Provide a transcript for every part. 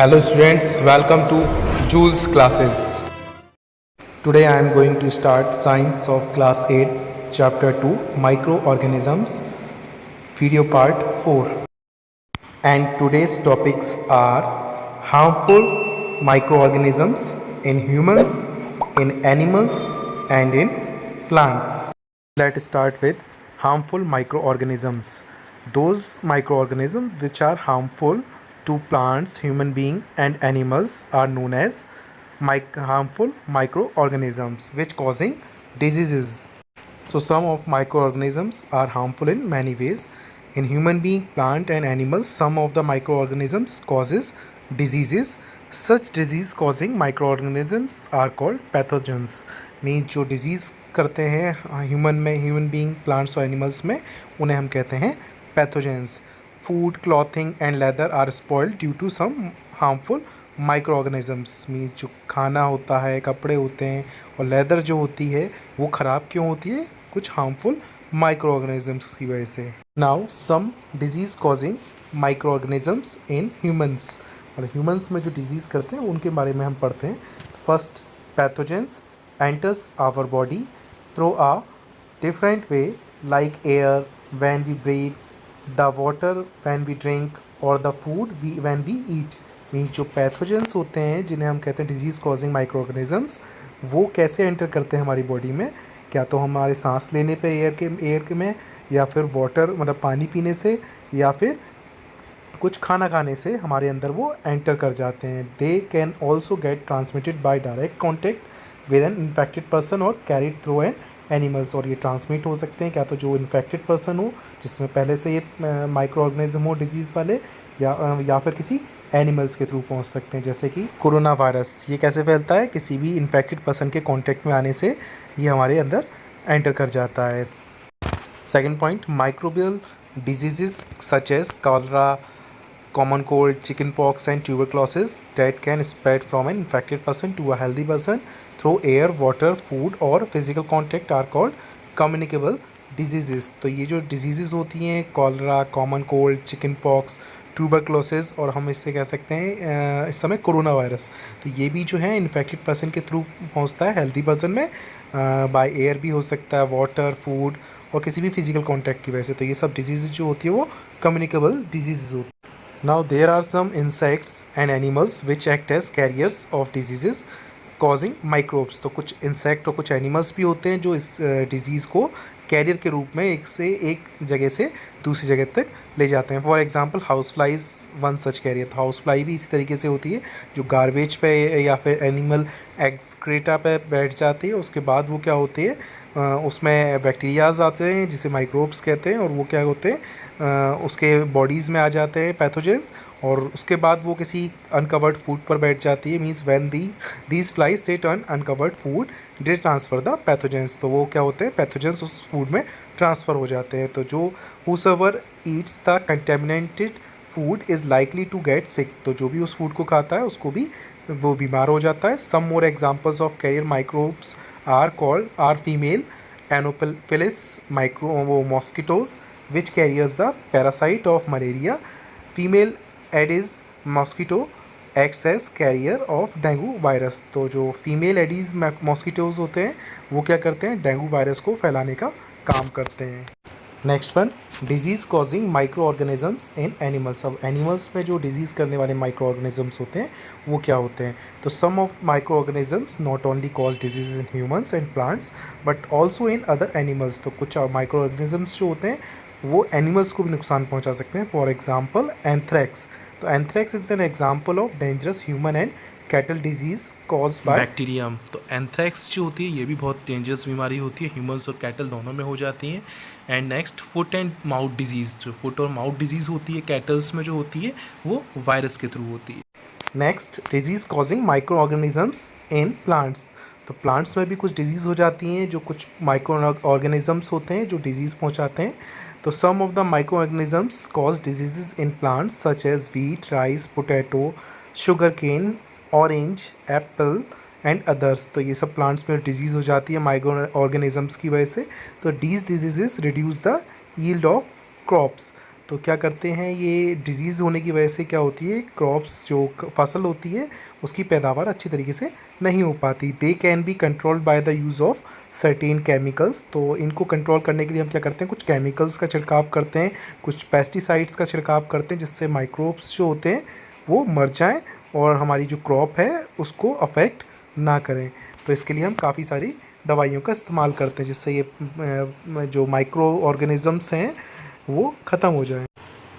Hello students, welcome to Jules classes. Today I am going to start Science of Class 8, Chapter 2, Microorganisms, Video Part 4. And today's topics are harmful microorganisms in humans, in animals, and in plants. Let's start with harmful microorganisms. Those microorganisms which are harmful to plants, human beings, and animals are known as harmful microorganisms which causing diseases. So some of microorganisms are harmful in many ways. In human being, plant and animals, some of the microorganisms causes diseases. Such disease causing microorganisms are called pathogens. Means जो disease करते हैं human being, plants और animals में, उन्हें हम कहते हैं pathogens. Food, clothing and leather are spoiled due to some harmful microorganisms. Means जो खाना होता है, कपड़े होते हैं और लेदर जो होती है वो ख़राब क्यों होती है? कुछ हार्मफुल माइक्रोऑर्गेनिजम्स की वजह से. Now some disease causing microorganisms in humans. मतलब ह्यूमंस में जो डिजीज़ करते हैं उनके बारे में हम पढ़ते हैं. First, pathogens enters our body through a different way, like air when we breathe, the water when we drink, or the food when we eat. Means जो पैथोजेंस होते हैं जिन्हें हम कहते हैं डिजीज़ कॉजिंग माइक्रोऑर्गेनिजम्स, वो कैसे एंटर करते हैं हमारी बॉडी में? क्या तो हमारे सांस लेने पे एयर के में, या फिर वाटर मतलब पानी पीने से, या फिर कुछ खाना खाने से हमारे अंदर वो एंटर कर जाते हैं. They can also get transmitted by direct contact with an infected person और कैरिड थ्रू एन एनिमल्स. और ये ट्रांसमिट हो सकते हैं क्या तो जो इन्फेक्टेड पर्सन हो जिसमें पहले से ये माइक्रो ऑर्गेनिज्म हो डिजीज़ वाले, या फिर किसी एनिमल्स के थ्रू पहुंच सकते हैं. जैसे कि कोरोना वायरस, ये कैसे फैलता है? किसी भी इन्फेक्टेड पर्सन के कॉन्टेक्ट में आने से ये हमारे अंदर एंटर कर जाता है. Second point, microbial disease such as cholera, common cold, chicken pox and tuberculosis that can spread from an infected person to a healthy person through air, water, food or physical contact are called communicable diseases. तो ये जो diseases होती हैं, cholera, common cold, chicken pox, tuberculosis, और हम इससे कह सकते हैं इस समय कोरोना वायरस, तो ये भी जो है इन्फेक्टेड पर्सन के थ्रू पहुंचता है हेल्दी पर्सन में. बाय एयर भी हो सकता है, वाटर, फूड और किसी भी फिजिकल कॉन्टैक्ट की वजह से. तो ये सब डिजीज़ जो होती है वो कम्युनिकेबल डिजीज़ होती है. Now there are some insects and animals which act as carriers of diseases causing microbes. तो कुछ इंसेक्ट और कुछ एनिमल्स भी होते हैं जो इस डिज़ीज़ को कैरियर के रूप में एक जगह से दूसरी जगह तक ले जाते हैं. For example house flies one such carrier. तो हाउस फ्लाई भी इसी तरीके से होती है जो गार्बेज पे या फिर एनिमल एक्सक्रीटा पे बैठ जाती है. उसके बाद वो क्या होती है, उसमें बैक्टीरियाज आते हैं जिसे माइक्रोब्स कहते हैं, और वो क्या होते हैं उसके बॉडीज़ में आ जाते हैं पैथोजेंस, और उसके बाद वो किसी अनकवर्ड फूड पर बैठ जाती है. Means when these flies sit on uncovered food they transfer the pathogens. तो वो क्या होते हैं, पैथोजेंस उस फूड में ट्रांसफ़र हो जाते हैं. तो जो whosoever eats the contaminated food is likely to get sick. तो जो भी उस फूड को खाता है उसको भी वो बीमार हो जाता है. Some more examples of carrier microbes are female anopheles mosquitoes which carries the parasite of malaria. Female Aedes mosquito acts as carrier of dengue virus. तो जो फीमेल एडीज़ मॉस्किटोज़ होते हैं वो क्या करते हैं, डेंगू वायरस को फैलाने का काम करते हैं. Next one, disease causing micro organisms in animals. अब एनिमल्स में जो डिजीज़ करने वाले माइक्रो ऑर्गेनिजम्स होते हैं वो क्या होते हैं? तो some of microorganisms not only cause disease in humans and plants but also in other animals. तो कुछ माइक्रो ऑर्गेनिजम्स जो होते हैं वो एनिमल्स को भी नुकसान पहुंचा सकते हैं. For example anthrax. तो anthrax is an example of dangerous human and cattle disease caused by bacterium. तो एंथ्रेक्स जो होती है ये भी बहुत डेंजरस बीमारी होती है, ह्यूमंस और कैटल दोनों में हो जाती हैं. And next, foot and mouth disease. जो फुट और माउथ डिजीज़ होती है कैटल्स में जो होती है वो वायरस के थ्रू होती है. Next, disease causing micro organisms in plants. तो प्लांट्स में भी कुछ डिजीज़ हो जाती हैं जो कुछ माइक्रो ऑर्गेनिजम्स होते हैं जो डिजीज़ पहुंचाते हैं. तो some of the microorganisms cause diseases in plants such as wheat, rice, potato, sugarcane, orange, apple and others. तो ये सब प्लांट्स में डिजीज़ हो जाती है माइक्रो ऑर्गेनिजम्स की वजह से. तो these diseases reduce the yield of crops. तो क्या करते हैं, ये डिजीज़ होने की वजह से क्या होती है, क्रॉप्स जो फसल होती है उसकी पैदावार अच्छी तरीके से नहीं हो पाती। They can be controlled by the use of certain chemicals. तो इनको कंट्रोल करने के लिए हम क्या करते हैं, कुछ केमिकल्स का छिड़काव करते हैं, कुछ पेस्टिसाइड्स का छिड़काव करते हैं, जिससे माइक्रोब्स जो होते हैं वो मर जाएं और हमारी जो क्रॉप है उसको अफेक्ट ना करें। तो इसके लिए हम काफ़ी सारी दवाइयों का इस्तेमाल करते हैं, जिससे ये जो माइक्रो ऑर्गेनिज़म्स हैं वो ख़त्म हो जाएं।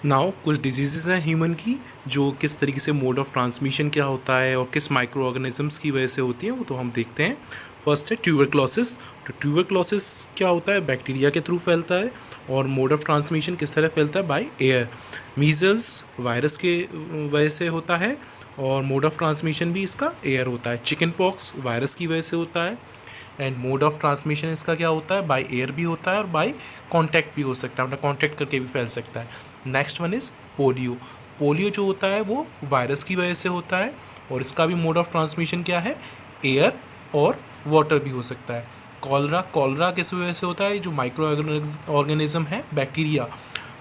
नाउ कुछ डिजीज़ हैं ह्यूमन की, जो किस तरीके से मोड ऑफ ट्रांसमिशन क्या होता है और किस माइक्रो ऑर्गेनिजम्स की वजह से होती है, वो तो हम देखते हैं। फर्स्ट है ट्यूबरक्लोसिस। तो ट्यूबरक्लोसिस क्या होता है, बैक्टीरिया के थ्रू फैलता है और मोड ऑफ ट्रांसमिशन किस तरह फैलता है, बाय एयर। मीजल्स वायरस के वजह से होता है और मोड ऑफ ट्रांसमिशन भी इसका एयर होता है। चिकन पॉक्स वायरस की वजह से होता है एंड मोड ऑफ ट्रांसमिशन इसका क्या होता है, बाय एयर भी होता है और बाय कांटेक्ट भी हो सकता है, मतलब कांटेक्ट करके भी फैल सकता है। Next one is polio. Polio जो होता है वो वायरस की वजह से होता है और इसका भी मोड ऑफ ट्रांसमिशन क्या है, एयर और वाटर भी हो सकता है। कॉलरा, कॉलरा किस वजह से होता है, जो माइक्रो ऑर्गेनिज्म है बैक्टीरिया,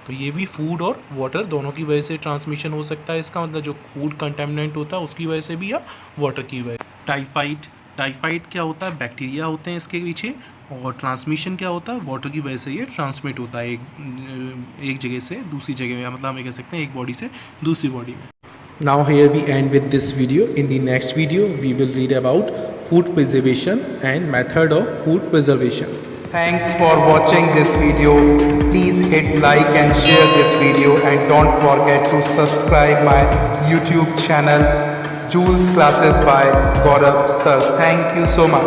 तो ये भी फूड और वाटर दोनों की वजह से ट्रांसमिशन हो सकता है। इसका मतलब जो फूड कंटेमिनेंट होता है उसकी वजह से भी या वाटर की वजह। टाइफाइड, टाइफाइड क्या होता है, बैक्टीरिया होते हैं इसके पीछे और ट्रांसमिशन क्या होता है, वाटर की वजह से ये ट्रांसमिट होता है एक जगह से दूसरी जगह में, मतलब हम ये कह सकते हैं एक बॉडी से दूसरी बॉडी में। Now here we end with this video. In the next video we will read about food preservation and method of food preservation. Thanks for watching this video. Please hit like and share this video and don't forget to subscribe my YouTube channel Jules Classes by Gaurav Sir. Thank you so much.